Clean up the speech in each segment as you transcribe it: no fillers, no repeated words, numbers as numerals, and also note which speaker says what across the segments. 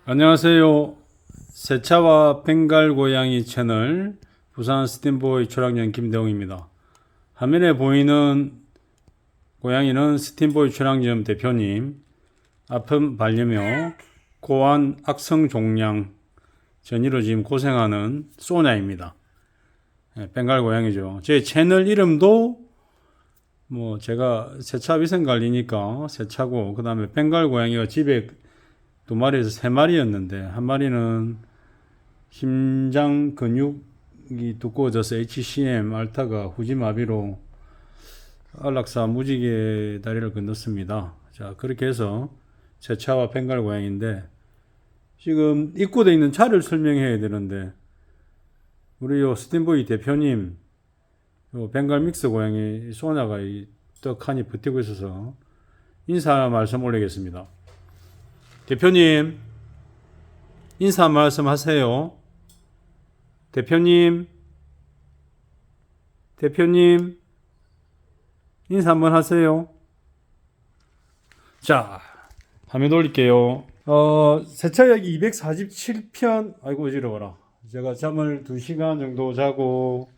Speaker 1: 안녕하세요. 세차와 벵갈 고양이 채널 부산 스팀보이 출항전 김대웅입니다. 화면에 보이는 고양이는 스팀보이 출항점 대표님, 아픈 반려묘 고안 악성 종양 전이로 지금 고생하는 소냐입니다. 벵갈 고양이죠. 제 채널 이름도 제가 세차 위생 관리니까 세차고, 그 다음에 벵갈 고양이가 집에 2마리에서 3마리였는데 한 마리는 심장 근육이 두꺼워져서 HCM 알타가 후지마비로 안락사 무지개 다리를 건넜습니다. 자, 그렇게 해서 제 차와 벵갈 고양인데, 지금 입고되어 있는 차를 설명해야 되는데, 우리 요 스팀보이 대표님 요 벵갈 믹스 고양이 소냐가 떡하니 버티고 있어서 인사 말씀 올리겠습니다. 대표님, 인사 말씀 하세요. 대표님, 인사 한번 하세요. 자, 화면 돌릴게요. 세차약이 247편, 아이고, 어지러워라. 제가 잠을 2시간 정도 자고,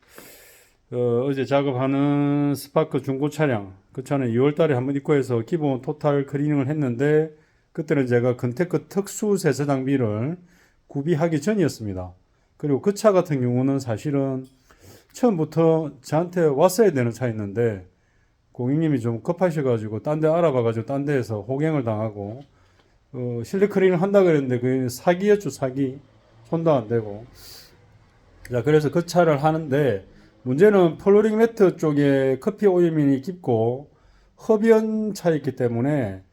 Speaker 1: 어제 작업하는 스파크 중고 차량, 그 차는 2월 달에 한번 입고해서 기본 토탈 클리닝을 했는데, 그때는 제가 컨테크 특수 세차 장비를 구비하기 전이었습니다. 그리고 그 차 같은 경우는 사실은 처음부터 저한테 왔어야 되는 차였는데, 고객님이 좀 급하셔가지고 딴 데 알아봐가지고 딴 데에서 호갱을 당하고, 실내 클리닝을 한다 그랬는데 그게 사기였죠. 사기. 손도 안 대고. 자, 그래서 그 차를 하는데, 문제는 플로링 매트 쪽에 커피 오일면이 깊고 흡연 차였기 때문에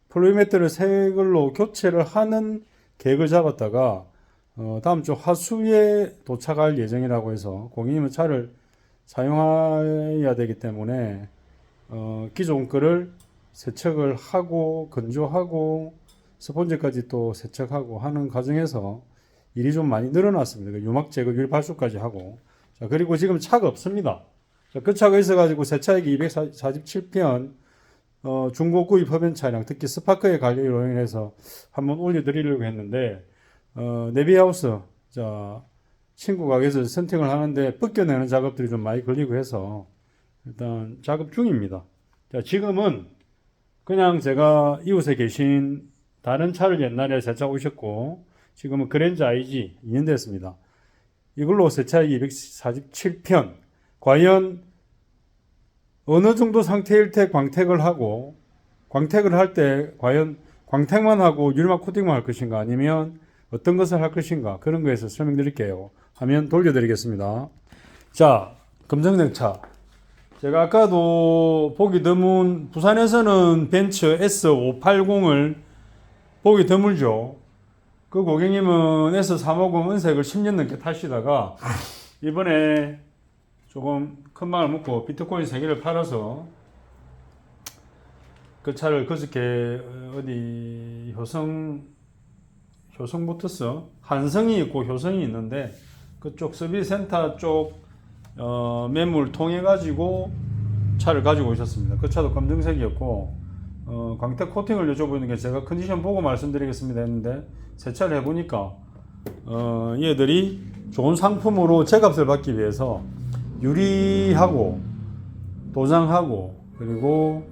Speaker 1: 플로링 매트를 새 걸로 교체를 하는 계획을 잡았다가 다음 주 하수에 도착할 예정이라고 해서, 고객님은 차를 사용해야 되기 때문에 기존 거를 세척을 하고 건조하고 스펀지까지 또 세척하고 하는 과정에서 일이 좀 많이 늘어났습니다. 유막 제거, 유리 발수까지 하고. 자, 그리고 지금 차가 없습니다. 자, 그 차가 있어가지고 세차액이 247편, 중고 구입 흡연 차량, 특히 스파크의 관리로 인해서 한번 올려드리려고 했는데, 내비하우스, 자, 친구 가게에서 선택을 하는데 벗겨내는 작업들이 좀 많이 걸리고 해서 일단 작업 중입니다. 자, 지금은 그냥 제가 이웃에 계신 다른 차를 옛날에 세차 오셨고, 지금은 그랜저 IG 2년 됐습니다. 이걸로 세차액이 247편, 과연 어느 정도 상태일 때 광택을 하고, 광택을 할 때 과연 광택만 하고 유리막 코팅만 할 것인가, 아니면 어떤 것을 할 것인가, 그런 거에서 설명드릴게요. 화면 돌려드리겠습니다. 자, 검정색 차. 제가 아까도 보기 드문, 부산에서는 벤츠 S580을 보기 드물죠. 그 고객님은 S350 은색을 10년 넘게 타시다가 이번에 조금 큰 마음을 먹고 비트코인 3개를 팔아서 그 차를 그저께 어디 효성모터스, 한성이 있고 효성이 있는데 그쪽 서비스센터 쪽 매물 통해 가지고 차를 가지고 오셨습니다. 그 차도 검정색이었고, 광택 코팅을 여쭤보는 게 제가 컨디션 보고 말씀드리겠습니다 했는데, 세차를 해보니까 얘들이 좋은 상품으로 제값을 받기 위해서 유리하고 도장하고 그리고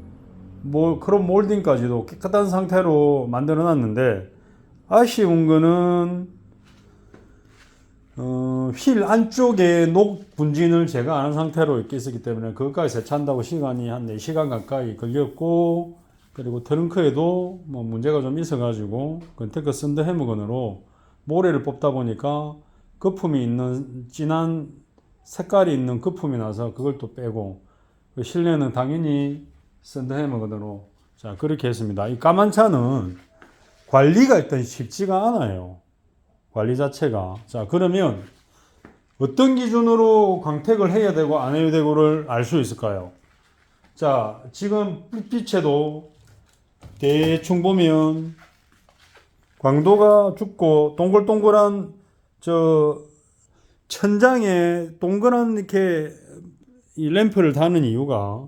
Speaker 1: 크롬 몰딩까지도 깨끗한 상태로 만들어 놨는데, 아쉬운 거는 휠 안쪽에 녹 분진을 제가 안 한 상태로 이렇게 있었기 때문에 그것까지 세차한다고 시간이 한 4시간 가까이 걸렸고, 그리고 트렁크에도 문제가 좀 있어가지고 컨테크 썬더 해머건으로 모래를 뽑다 보니까 거품이 있는 진한 색깔이 있는 거품이 나서 그걸 또 빼고, 실내는 당연히 썬더 해머건으로, 자, 그렇게 했습니다. 이 까만 차는 관리가 일단 쉽지가 않아요. 관리 자체가. 자, 그러면 어떤 기준으로 광택을 해야 되고 안 해야 되고를 알 수 있을까요? 자, 지금 불빛에도 대충 보면 광도가 죽고 동글동글한 천장에 동그란 이렇게 이 램프를 다는 이유가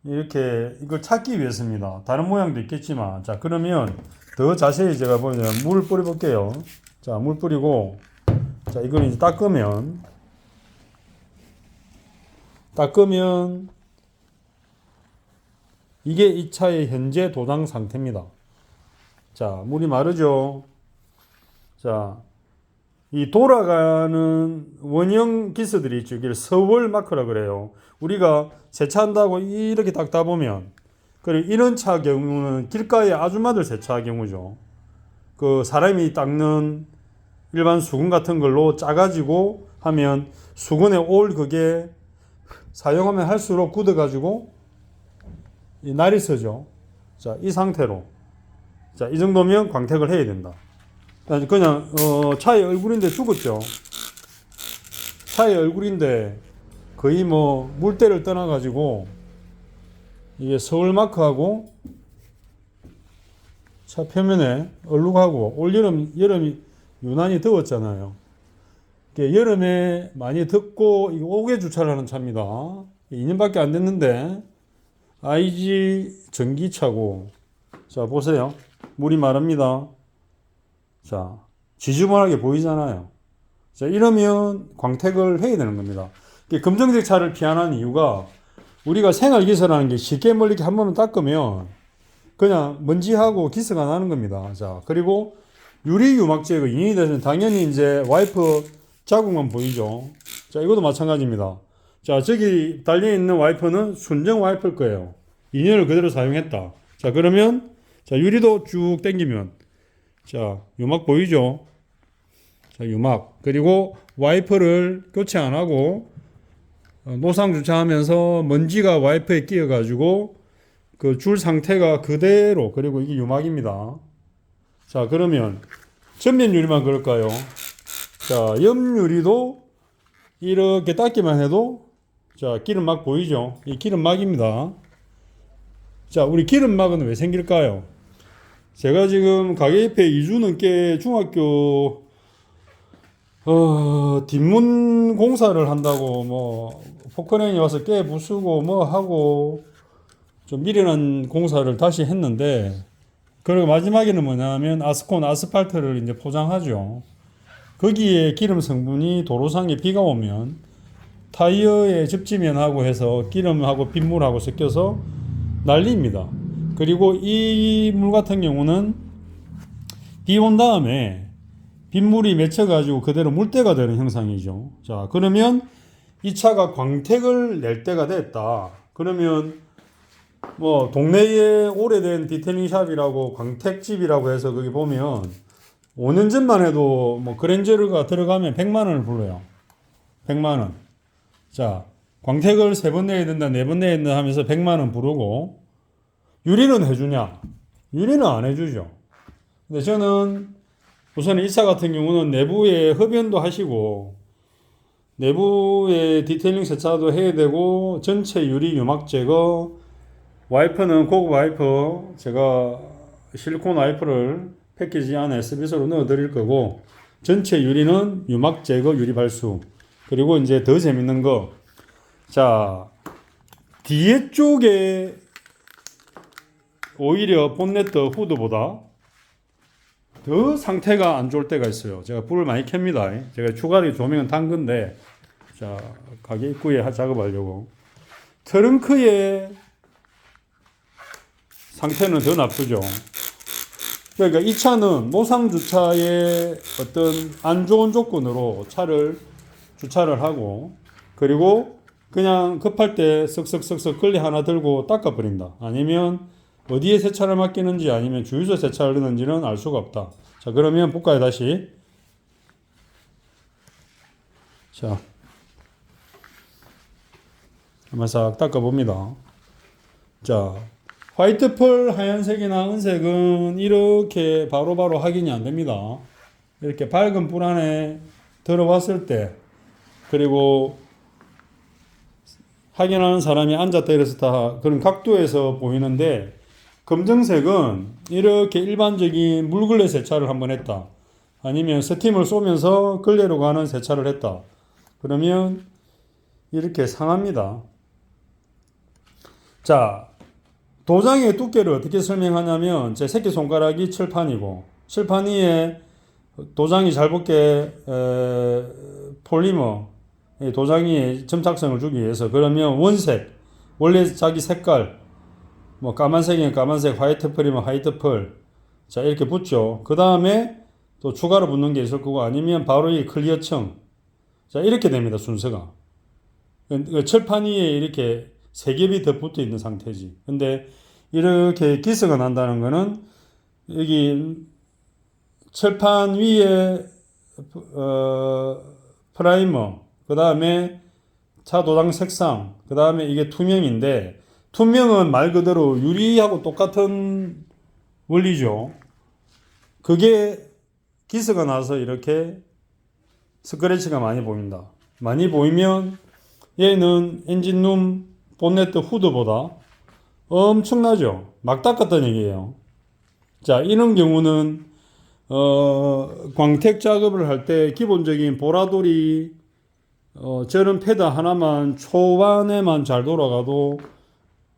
Speaker 1: 이렇게 이걸 찾기 위해서입니다. 다른 모양도 있겠지만. 자, 그러면 더 자세히 제가 보면 물 뿌려볼게요. 자, 물 뿌리고, 자, 이걸 이제 닦으면, 이게 이 차의 현재 도장 상태입니다. 자, 물이 마르죠? 자, 이 돌아가는 원형 기스들이 있죠. 이걸 서월 마크라 그래요. 우리가 세차한다고 이렇게 닦다 보면, 그리고 이런 차 경우는 길가에 아줌마들 세차 경우죠. 그 사람이 닦는 일반 수건 같은 걸로 짜가지고 하면 수건에 올 그게 사용하면 할수록 굳어가지고 이 날이 서죠. 자, 이 상태로. 자, 이 정도면 광택을 해야 된다. 그냥, 차의 얼굴인데 죽었죠. 차의 얼굴인데 거의 뭐 물때를 떠나가지고 이게 서울 마크하고 차 표면에 얼룩하고 올 여름이 유난히 더웠잖아요. 여름에 많이 덥고 이거 5개 주차를 하는 차입니다. 2년밖에 안 됐는데 IG 전기차고 자 보세요. 물이 마릅니다. 자 지저분하게 보이잖아요. 자 이러면 광택을 해야 되는 겁니다. 검정색 차를 피하는 이유가 우리가 생활기스라는 게 쉽게 멀리게 한 번만 닦으면 그냥 먼지하고 기스가 나는 겁니다. 자 그리고 유리 유막 제거 인연이 되면 당연히 이제 와이퍼 자국만 보이죠. 자 이것도 마찬가지입니다. 자 저기 달려있는 와이퍼는 순정 와이퍼일 거예요. 2년을 그대로 사용했다. 자 그러면 자 유리도 쭉 당기면 자 유막 보이죠. 자 유막 그리고 와이퍼를 교체 안 하고 노상 주차하면서 먼지가 와이퍼에 끼어 가지고 그 줄 상태가 그대로 그리고 이게 유막입니다. 자 그러면 전면 유리만 그럴까요? 자 옆 유리도 이렇게 닦기만 해도 자 기름막 보이죠? 이 기름막입니다. 자 우리 기름막은 왜 생길까요? 제가 지금 가게 옆에 2주 넘게 중학교 뒷문 공사를 한다고 뭐 포크레인이 와서 깨 부수고 뭐 하고 좀 미련한 공사를 다시 했는데 그리고 마지막에는 뭐냐면 아스팔트를 이제 포장하죠. 거기에 기름 성분이 도로상에 비가 오면 타이어에 접지면하고 해서 기름하고 빗물하고 섞여서 난리입니다. 그리고 이 물 같은 경우는 비 온 다음에 빗물이 맺혀가지고 그대로 물때가 되는 형상이죠. 자, 그러면 이 차가 광택을 낼 때가 됐다. 그러면 뭐 동네에 오래된 디테일링 샵이라고 광택집이라고 해서 거기 보면 5년 전만 해도 뭐 그랜저가 들어가면 100만 원을 불러요. 100만 원. 자, 광택을 3번 내야 된다, 4번 내야 된다 하면서 100만 원 부르고 유리는 해주냐? 유리는 안 해주죠. 근데 저는 우선 이 차 같은 경우는 내부에 흡연도 하시고 내부에 디테일링 세차도 해야 되고 전체 유리 유막 제거 와이퍼는 고급 와이퍼 제가 실리콘 와이퍼를 패키지 안에 서비스로 넣어 드릴 거고 전체 유리는 유막 제거 유리 발수 그리고 이제 더 재밌는 거 자 뒤에 쪽에 오히려 본네트 후드보다 더 상태가 안 좋을 때가 있어요. 제가 불을 많이 켭니다. 제가 추가로 조명은 탄 건데 자 가게 입구에 작업하려고 트렁크의 상태는 더 나쁘죠. 그러니까 이 차는 노상 주차의 어떤 안 좋은 조건으로 차를 주차를 하고 그리고 그냥 급할 때 쓱쓱쓱쓱 걸레 하나 들고 닦아버린다. 아니면 어디에 세차를 맡기는지 아니면 주유소 세차를 하는지는 알 수가 없다. 자 그러면 볼까요 다시. 자 한번 싹 닦아봅니다. 자 화이트 펄 하얀색이나 은색은 이렇게 바로바로 확인이 안 됩니다. 이렇게 밝은 불 안에 들어왔을 때 그리고 확인하는 사람이 앉았다 일어섰다 그런 각도에서 보이는데 검정색은 이렇게 일반적인 물걸레 세차를 한번 했다. 아니면 스팀을 쏘면서 걸레로 가는 세차를 했다. 그러면 이렇게 상합니다. 자 도장의 두께를 어떻게 설명하냐면 제 새끼손가락이 칠판이고 칠판 위에 도장이 잘 붙게 폴리머 도장이 점착성을 주기 위해서 그러면 원색 원래 자기 색깔 뭐 까만색이면 까만색 화이트 펄이면 화이트 펄 자 이렇게 붙죠. 그 다음에 또 추가로 붙는 게 있을 거고 아니면 바로 이 클리어층 자 이렇게 됩니다. 순서가 칠판 위에 이렇게 세 겹이 더 붙어 있는 상태지. 근데 이렇게 기스가 난다는 거는 여기 칠판 위에 프라이머 그 다음에 차 도장 색상 그 다음에 이게 투명인데 투명은 말 그대로 유리하고 똑같은 원리죠. 그게 기스가 나서 이렇게 스크래치가 많이 보인다. 많이 보이면 얘는 엔진룸 본네트 후드보다 엄청나죠. 막 닦았다는 얘기예요. 자, 이런 경우는 광택 작업을 할 때 기본적인 보라돌이 저런 패드 하나만 초반에만 잘 돌아가도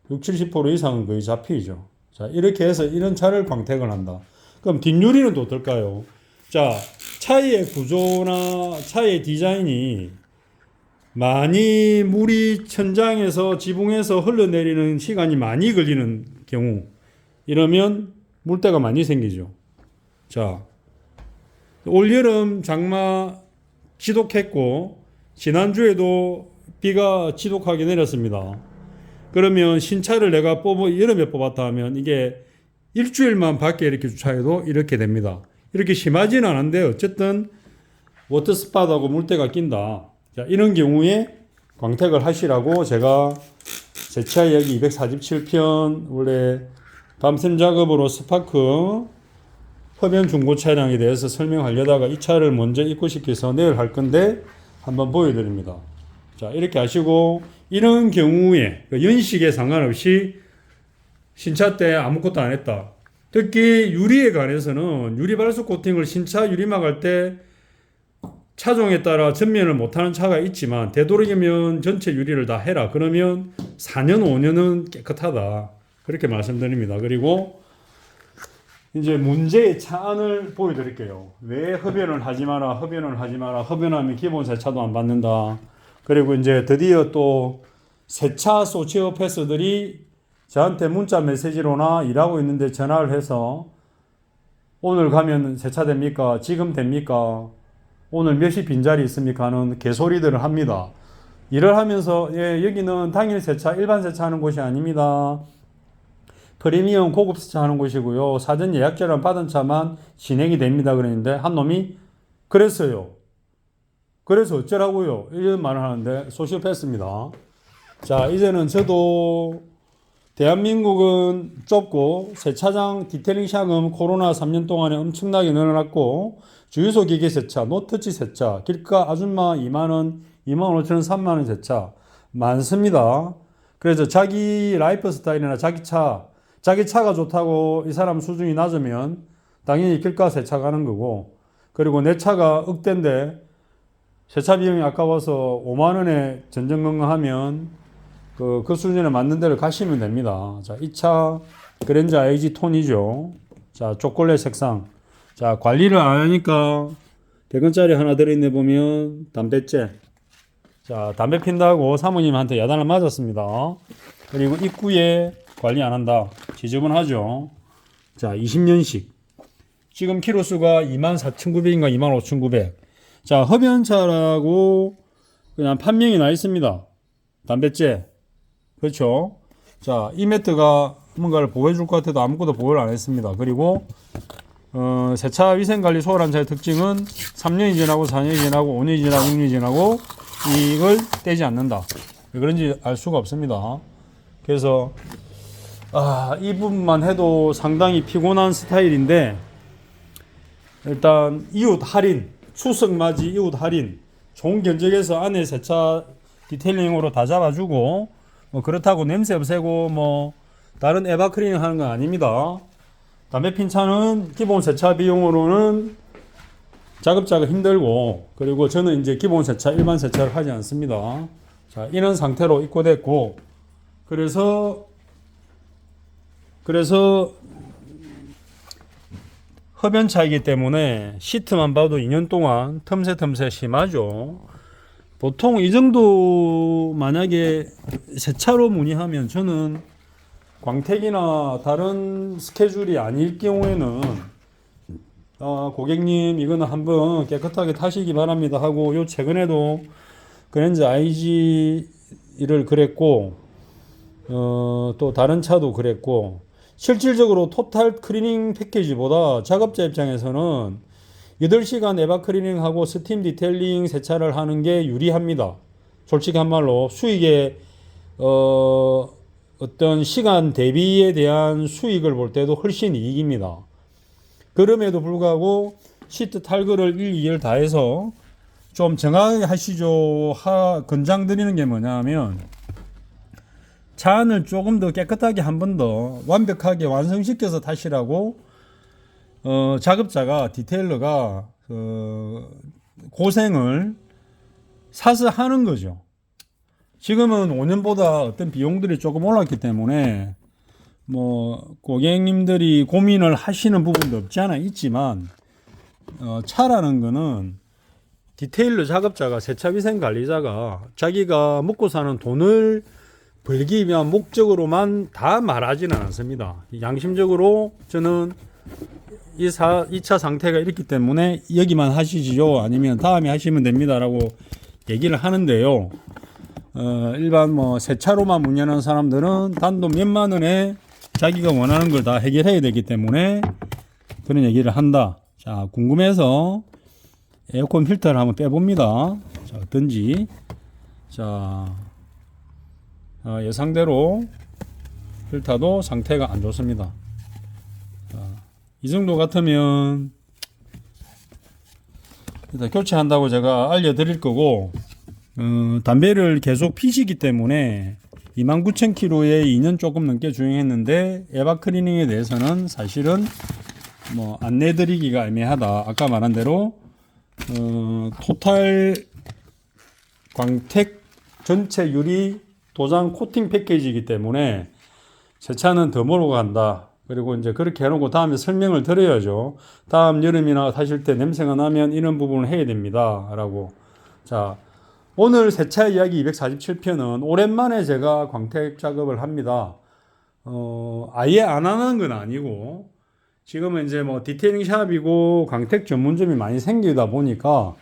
Speaker 1: 60-70% 이상은 거의 잡히죠. 자, 이렇게 해서 이런 차를 광택을 한다. 그럼 뒷유리는 또 어떨까요? 자, 차의 구조나 차의 디자인이 많이 물이 천장에서 지붕에서 흘러내리는 시간이 많이 걸리는 경우 이러면 물때가 많이 생기죠. 자, 올여름 장마 지독했고 지난주에도 비가 지독하게 내렸습니다. 그러면 신차를 내가 여름에 뽑았다 하면 이게 일주일만 밖에 이렇게 주차해도 이렇게 됩니다. 이렇게 심하지는 않은데 어쨌든 워터스팟하고 물때가 낀다. 자, 이런 경우에 광택을 하시라고 제가 제 차 여기 247편 원래 밤샘 작업으로 스파크 흡연 중고 차량에 대해서 설명하려다가 이 차를 먼저 입고시켜서 내일 할 건데 한번 보여드립니다. 자, 이렇게 하시고 이런 경우에 연식에 상관없이 신차 때 아무것도 안 했다. 특히 유리에 관해서는 유리 발수 코팅을 신차 유리막 할 때 차종에 따라 전면을 못하는 차가 있지만 되도록이면 전체 유리를 다 해라. 그러면 4년 5년은 깨끗하다. 그렇게 말씀드립니다. 그리고 이제 문제의 차 안을 보여드릴게요. 왜 흡연을 하지 마라, 흡연을 하지 마라, 흡연하면 기본 세차도 안 받는다. 그리고 이제 드디어 또 세차 소치오패스들이 저한테 문자 메시지로나 일하고 있는데 전화를 해서 오늘 가면 세차 됩니까? 지금 됩니까? 오늘 몇 시 빈자리 있습니까? 하는 개소리들을 합니다. 일을 하면서 예, 여기는 당일 세차, 일반 세차하는 곳이 아닙니다. 프리미엄 고급 세차하는 곳이고요. 사전 예약제를 받은 차만 진행이 됩니다. 그랬는데 한 놈이 그랬어요. 그래서 어쩌라고요? 이런 말을 하는데 소시오패스입니다. 자, 이제는 저도 대한민국은 좁고 세차장 디테일링 샵은 코로나 3년 동안에 엄청나게 늘어났고 주유소 기계 세차, 노터치 세차, 길가 아줌마 2만원, 25,000원, 3만원 세차 많습니다. 그래서 자기 라이프 스타일이나 자기 차가 좋다고 이 사람 수준이 낮으면 당연히 길가 세차 가는 거고 그리고 내 차가 억대인데 세차 비용이 아까워서 5만원에 전전긍긍하면 그 수준에 맞는 데를 가시면 됩니다. 자, 이 차 그랜저 IG 톤이죠. 자, 초콜릿 색상. 자, 관리를 안 하니까 대건짜리 하나 들어있네 보면 담배째. 자, 담배 핀다고 사모님한테 야단을 맞았습니다. 그리고 입구에 관리 안 한다. 지저분하죠. 자, 20년식. 지금 키로수가 24,900인가 25,900. 자, 흡연차라고 그냥 판명이 나 있습니다. 담배째. 그렇죠. 자, 이 매트가 뭔가를 보호해 줄 것 같아도 아무것도 보호를 안 했습니다. 그리고 세차 위생관리 소홀한 차의 특징은 3년이 지나고 4년이 지나고 5년이 지나고 6년이 지나고 이걸 떼지 않는다. 왜 그런지 알 수가 없습니다. 그래서 이 부분만 해도 상당히 피곤한 스타일인데 일단 이웃 할인, 추석 맞이 이웃 할인 좋은 견적에서 안에 세차 디테일링으로 다 잡아주고 뭐 그렇다고 냄새 없애고 뭐 다른 에바 클리닝 하는 건 아닙니다. 담배 핀 차는 기본 세차 비용으로는 작업자가 힘들고 그리고 저는 이제 기본 세차 일반 세차를 하지 않습니다. 자, 이런 상태로 입고됐고 그래서 그래서 흡연차이기 때문에 시트만 봐도 2년 동안 틈새 심하죠. 보통 이 정도 만약에 새 차로 문의하면 저는 광택이나 다른 스케줄이 아닐 경우에는 고객님 이거는 한번 깨끗하게 타시기 바랍니다 하고, 요 최근에도 그랜저 IG를 그랬고 또 다른 차도 그랬고, 실질적으로 토탈 클리닝 패키지보다 작업자 입장에서는 8시간 에바 클리닝하고 스팀 디테일링 세차를 하는 게 유리합니다. 솔직히 한 말로 수익의 어떤 시간 대비에 대한 수익을 볼 때도 훨씬 이익입니다. 그럼에도 불구하고 시트 탈거를 1, 2일 다 해서 좀 정확하게 하시죠. 권장드리는 게 뭐냐면, 차 안을 조금 더 깨끗하게 한 번 더 완벽하게 완성시켜서 타시라고 작업자가, 디테일러가 고생을 사서 하는 거죠. 지금은 5년보다 어떤 비용들이 조금 올랐기 때문에 뭐 고객님들이 고민을 하시는 부분도 없지 않아 있지만, 차라는 거는 디테일러 작업자가, 세차위생관리자가 자기가 먹고 사는 돈을 벌기 위한 목적으로만 다 말하지는 않습니다. 양심적으로 저는 이 차 상태가 이렇기 때문에 여기만 하시지요, 아니면 다음에 하시면 됩니다 라고 얘기를 하는데요. 일반 뭐 새 차로만 문의하는 사람들은 단돈 몇만 원에 자기가 원하는 걸 다 해결해야 되기 때문에 그런 얘기를 한다. 자, 궁금해서 에어컨 필터를 한번 빼봅니다. 자, 어떤지. 자, 예상대로 필터도 상태가 안 좋습니다. 자, 이 정도 같으면 일단 교체한다고 제가 알려드릴 거고, 담배를 계속 피시기 때문에 29,000km에 2년 조금 넘게 주행했는데 에바 클리닝에 대해서는 사실은 뭐 안내드리기가 애매하다. 아까 말한 대로 토탈 광택 전체 유리 도장 코팅 패키지이기 때문에 새 차는 더 몰고 간다. 그리고 이제 그렇게 해놓고 다음에 설명을 드려야죠. 다음 여름이나 타실 때 냄새가 나면 이런 부분을 해야 됩니다 라고. 자, 오늘 세차 이야기 247편은 오랜만에 제가 광택 작업을 합니다. 아예 안 하는 건 아니고, 지금은 이제 뭐 디테일링 샵이고 광택 전문점이 많이 생기다 보니까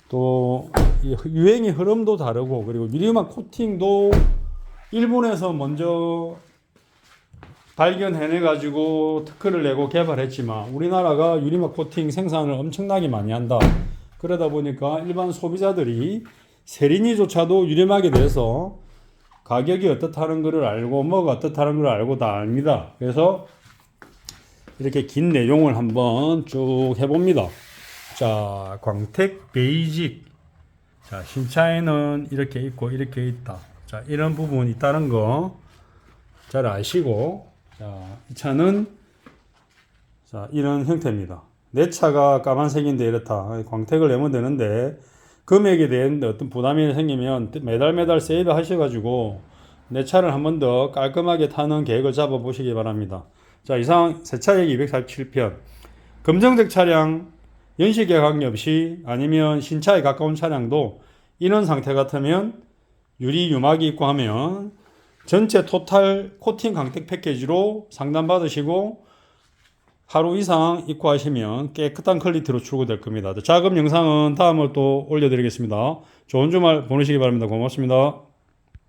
Speaker 1: 또 유행의 흐름도 다르고, 그리고 유리막 코팅도 일본에서 먼저 발견해내 가지고 특허를 내고 개발했지만 우리나라가 유리막 코팅 생산을 엄청나게 많이 한다. 그러다 보니까 일반 소비자들이 세린이조차도 유리막에 대해서 가격이 어떻다는 것을 알고 뭐가 어떻다는 걸 알고 다 압니다. 그래서 이렇게 긴 내용을 한번 쭉 해봅니다. 자, 광택 베이직. 자, 신차에는 이렇게 있고 이렇게 있다. 자, 이런 부분이 있다는 거 잘 아시고, 자, 이 차는 자, 이런 형태입니다. 내 차가 까만색인데 이렇다. 광택을 내면 되는데 금액에 대한 어떤 부담이 생기면 매달 세일을 하셔가지고 내 차를 한 번 더 깔끔하게 타는 계획을 잡아 보시기 바랍니다. 자, 이상 세차 얘기 247편. 검정색 차량 연식에 관계없이 아니면 신차에 가까운 차량도 이런 상태 같으면 유리 유막이 있고 하면 전체 토탈 코팅 광택 패키지로 상담 받으시고 하루 이상 입고 하시면 깨끗한 퀄리티로 출고될 겁니다. 작업 영상은 다음을 또 올려드리겠습니다. 좋은 주말 보내시기 바랍니다. 고맙습니다.